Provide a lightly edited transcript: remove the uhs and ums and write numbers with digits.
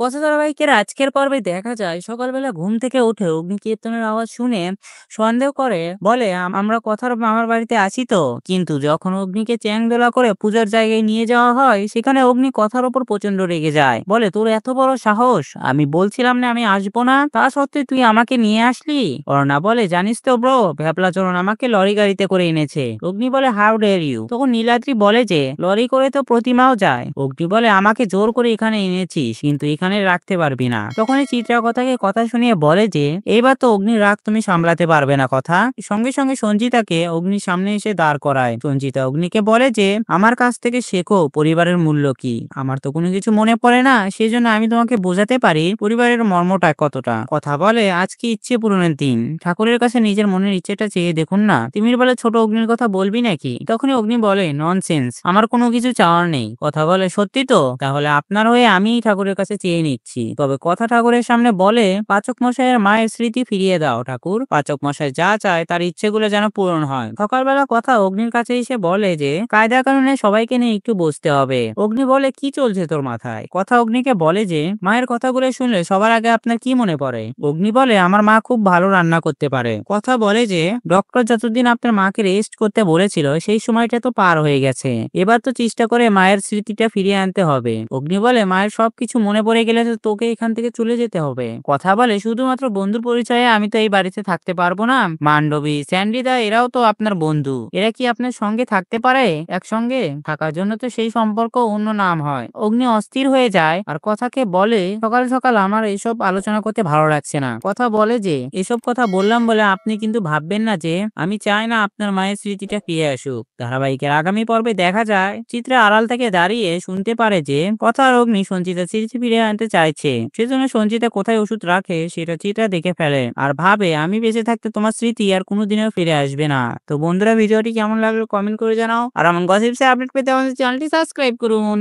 কথা ধারাবাহিকের আজকের পর্বে দেখা যায় সকালবেলা ঘুম থেকে উঠে অগ্নি কীর্তনের আওয়াজ শুনে সন্দেহ করে বলে আমরা কথার মামার বাড়িতে আছি তো, কিন্তু যখন অগ্নিকে চ্যাংদোলা করে পূজার জায়গায় নিয়ে যাওয়া হয় সেখানে অগ্নি কথার ওপর প্রচন্ড রেগে যায়, বলে তোর এত বড় সাহস, আমি বলছিলাম না আমি আসবো না, তা সত্ত্বেও তুই আমাকে নিয়ে আসলি। অর্ণা বলে জানিস তো ব্রো, ভ্যাবলাচরণ আমাকে লরি গাড়িতে করে এনেছে। অগ্নি বলে হাউ ডেয়ার ইউ। তখন নীলাদ্রি বলে যে লরি করে তো প্রতিমাও যায়। অগ্নি বলে আমাকে জোর করে এখানে এনেছিস, কিন্তু এখানে রাখতে পারবি না। তখনই চিত্রা কথাকে কথা শুনিয়ে বলে যে এইবার তো অগ্নির রাগ তুমি সামলাতে পারবে না। কথা সঙ্গে সঙ্গে সঞ্জিতাকে অগ্নির সামনে এসে দাঁড় করায়। সঞ্জিতা অগ্নিকে বলে যে আমার কাছ থেকে শেখো পরিবারের মূল্য কি। আমার তো কোনো কিছু মনে পড়ে না, সেজন্য আমি তোমাকে বোঝাতে পারি পরিবারের মর্মটা কতটা। কথা বলে আজকে ইচ্ছে পূরণের দিন, ঠাকুরের কাছে নিজের মনের ইচ্ছেটা চেয়ে দেখুন না। তিমির বলে ছোট অগ্নির কথা বলবি নাকি। তখনই অগ্নি বলে ননসেন্স, আমার কোনো কিছু চাওয়ার নেই। কথা বলে সত্যি তো, তাহলে আপনার হয়ে আমি ঠাকুরের কাছে চেয়ে নিচ্ছি। তবে কথা ঠাকুরের সামনে বলে পাচক মশাইয়ের মায়ের স্মৃতি ফিরিয়ে দাও ঠাকুর, পাচক মশাই যা চায় তার ইচ্ছেগুলো যেন পূরণ হয়। সকালবেলা কথা অগ্নির কাছে এসে বলে যে কায়দা কানুনে সবাইকে নিয়ে একটু বসতে হবে। অগ্নি বলে কি চলছে তোর মাথায়। কথা অগ্নিকে বলে যে মায়ের কথাগুলো শুনলে সবার আগে আপনার কি মনে পড়ে। অগ্নি বলে আমার মা খুব ভালো রান্না করতে পারে। কথা বলে যে ডক্টর যতদিন আপনার মাকে রেস্ট করতে বলেছিল সেই সময়টা তো পার হয়ে গেছে, এবার তো চেষ্টা করে মায়ের স্মৃতিটা ফিরিয়ে আনতে হবে। অগ্নি বলে মায়ের সবকিছু মনে পড়ে গেলে তো তোকে এখান থেকে চলে যেতে হবে। কথা বলে শুধুমাত্র বন্ধুর পরিচয়ে আমি তো এই বাড়িতে থাকতে পারবো না। মান্ডবী স্যান্ডিদা এরাও তো আপনার বন্ধু, এরা কি আপনার সঙ্গে থাকতে পারে। একসঙ্গে থাকার জন্য তো সেই সম্পর্ক অন্য নাম হয়। অগ্নি অস্থির হয়ে যায় আর কথাকে বলে সকাল সকাল আমার এসব আলোচনা করতে ভালো লাগছে না। কথা বলে যে এসব কথা বললাম বলে আপনি কিন্তু ভাববেন না যে আমি চাই না আপনার মায়ের স্মৃতিটা ফিরে আসুক। ধারাবাহিকের আগামী পর্বে দেখা যায় চিত্রা আড়াল থেকে দাঁড়িয়ে শুনতে পারে যে কথা আর অগ্নি সঞ্চিতা স্মৃতি ফিরে আনতে চাইছে। সেজন্য সঞ্চিতা কোথায় ওষুধ রাখে সেটা চিত্রা দেখে ফেলে আর ভাবে আমি বেঁচে থাকতে তোমার স্মৃতি আর কোনোদিনও ফিরে আসবে না। তো বন্ধুরা ভিডিওটি কেমন লাগলো কমেন্ট করে জানাও, আর এমন গসিপসে আপডেট পেতে আমাদের চ্যানেলটি সাবস্ক্রাইব করুন।